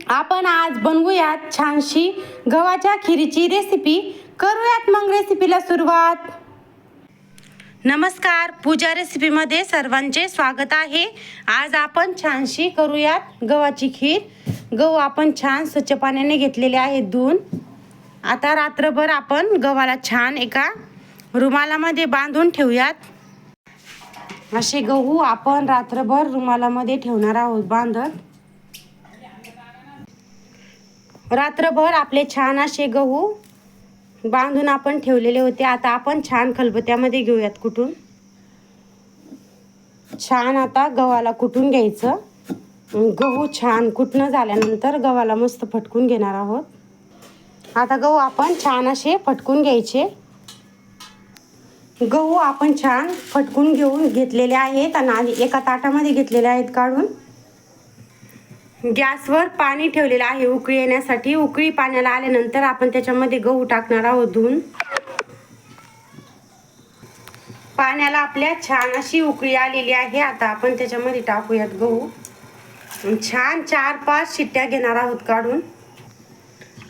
आपण आज बनवूयात छानशी गव्हाच्या खिरीची रेसिपी। करूयात मग रेसिपीला सुरुवात। नमस्कार, पूजा रेसिपीमध्ये सर्वांचे स्वागत आहे। आज आपण छानशी करूयात गव्हाची खीर। गहू आपण छान स्वच्छ पाण्याने घेतलेले आहेत धुवून। आता रात्रभर आपण गव्हाला छान एका रुमालामध्ये बांधून ठेवूयात। असे गहू आपण रात्रभर रुमालामध्ये ठेवणार आहोत बांधत। रात्रभर आपले छान असे गहू बांधून आपण ठेवलेले होते। आता आपण छान खलबत्त्यामध्ये घेऊयात कुटून। छान आता गव्हाला कुटून घ्यायचं। गहू छान कुटणं झाल्यानंतर गव्हाला मस्त फटकून घेणार आहोत। आता गहू आपण छान असे फटकून घ्यायचे। गहू आपण छान फटकून घेतलेले आहेत आणि एका ताटामध्ये घेतलेले आहेत काढून। गॅसवर पाणी ठेवलेलं आहे उकळी येण्यासाठी। उकळी पाण्याला आल्यानंतर आपण त्याच्यामध्ये गहू टाकणार आहोत धुवून। पाण्याला आपल्या छान अशी उकळी आलेली आहे। आता आपण त्याच्यामध्ये टाकूयात गहू। छान 4-5 शिट्ट्या घेणार आहोत काढून।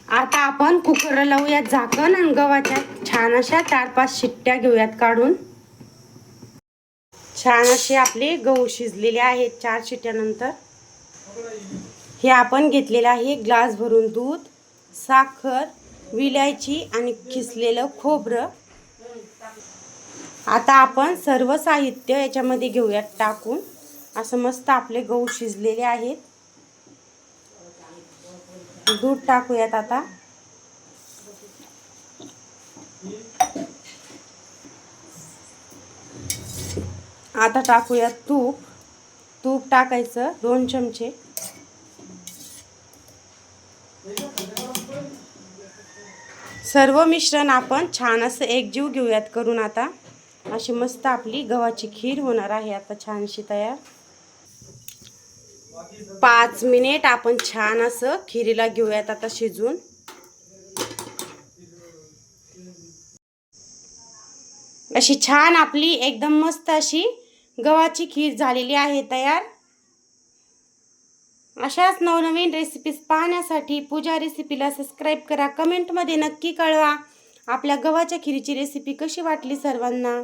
आता आपण कुकर लावूयात झाकण आणि गव्हाच्या छान अशा 4-5 शिट्ट्या घेऊयात काढून। छान असे आपले गहू शिजलेले आहेत 4 शिट्ट्यानंतर। हे आपण घेतलेले आहे ग्लास भरून दूध, साखर, विलायची आणि किसलेलं खोबरं। आता आपण सर्व साहित्य याच्यामध्ये घेऊयात टाकून। असं मस्त आपले गहू शिजलेले आहेत। दूध टाकूयात आता। आता टाकूयात तूप। तूप टाकायचं 2 चमचे। सर्व मिश्रण आपण छान असं एकजीव घेऊयात करून। आता अशी मस्त आपली गव्हाची खीर होणार आहे आता छानशी तयार। 5 मिनिट आपण छान असं खिरीला घेऊयात आता शिजून। अशी छान आपली एकदम मस्त अशी गव्हाची खीर झालेली आहे तयार। अशाच नवनवीन रेसिपीज पाहण्यासाठी पूजा रेसिपीला सबस्क्राईब करा। कमेंटमध्ये नक्की कळवा आपल्या गव्हाच्या खिरीची रेसिपी कशी वाटली सर्वांना।